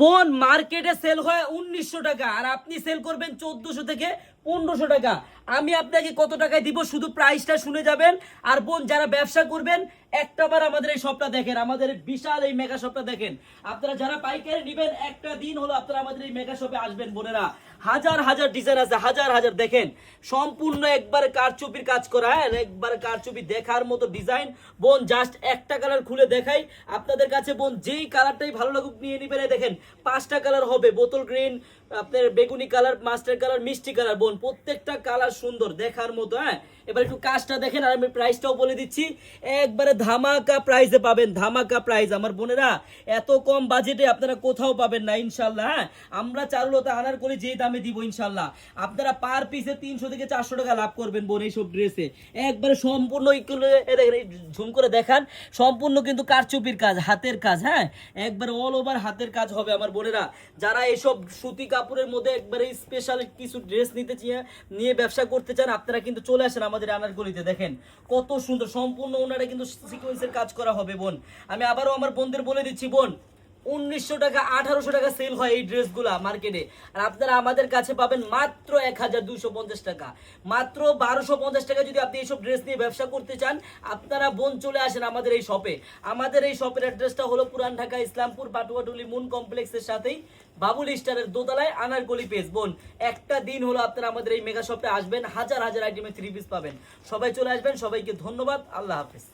বোন মার্কেটে সেল হয় 1900 টাকা, আর আপনি সেল করবেন 1400 থেকে 1500 টাকা। আমি আপনাকে কত টাকায় দিব শুধু প্রাইসটা শুনে যাবেন। আর বোন যারা ব্যবসা করবেন একটাবার আমাদের এই শপটা দেখেন, আমাদের বিশাল এই মেগা শপটা দেখেন। আপনারা যারা পাইকারি নেবেন একটা দিন হলো আপনারা আমাদের এই মেগা শপে আসবেন বোনেরা। হাজার হাজার ডিজাইন আছে, হাজার হাজার দেখেন, সম্পূর্ণ একবার কারচুপির কাজ করা, হ্যাঁ একবার কারচুপি দেখার মতো ডিজাইন। বোন জাস্ট একটা কালার খুলে দেখাই আপনাদের কাছে বোন, যেই কালারটাই ভালো লাগুক নিয়ে নিবেন। দেখেন 5টা কালার হবে, বোতল গ্রিন, আপনার বেগুনি কালার, মাস্টার কালার, মিষ্টি কালার। বোন প্রত্যেকটা কালার সুন্দর দেখার মতো। হ্যাঁ এবার একটু কাজটা দেখেন, আর আমি প্রাইসটাও বলে দিচ্ছি, একবারে ধামাকা প্রাইসে পাবেন, ধামাকা প্রাইস আমার বোনেরা। এত কম বাজেটে আপনারা কোথাও পাবেন না ইনশাল্লাহ। হ্যাঁ আমরা চারুলতা আনার করে যে দামে দিব ইনশাল্লাহ, আপনারা পার পিসে 300 থেকে 400 টাকা লাভ করবেন বোন এইসব ড্রেসে। একবারে সম্পূর্ণ ঝুম করে দেখান, সম্পূর্ণ কিন্তু কারচুপির কাজ, হাতের কাজ। হ্যাঁ একবারে অল ওভার হাতের কাজ হবে আমার বোনেরা। যারা এইসব সুতি কাপড়ের মধ্যে একবারে স্পেশাল কিছু ড্রেস নিয়ে ব্যবসা করতে চান, আপনারা কিন্তু চলে আসেন আমাদের আনারকলিতে। দেখেন কত সুন্দর, সম্পূর্ণ ওনারা কিন্তু সিকোয়েন্সের কাজ করা হবে বোন। আমি আবারও আমার বোনদের বলে দিচ্ছি বোন, 1900 টাকা 1800 টাকা সেল হয় এই ড্রেসগুলা মার্কেটে, আর আপনারা আমাদের কাছে পাবেন মাত্র 1250 টাকা, মাত্র 1250 টাকা। যদি আপনি এইসব ড্রেস নিয়ে ব্যবসা করতে চান আপনারা বোন চলে আসেন আমাদের এই শপে। আমাদের এই শপের অ্যাড্রেসটা হলো পুরান ঢাকা ইসলামপুর পাটুয়াটুলি মুন কমপ্লেক্সের সাথেই বাবুল স্টারের দোতলায় আনারকলি পেজ। বোন একটা দিন হলো আপনারা আমাদের এই মেগা শপে আসবেন, হাজার হাজার আইটেমে 3 পিস পাবেন। সবাই চলে আসবেন, সবাইকে ধন্যবাদ, আল্লাহ হাফেজ।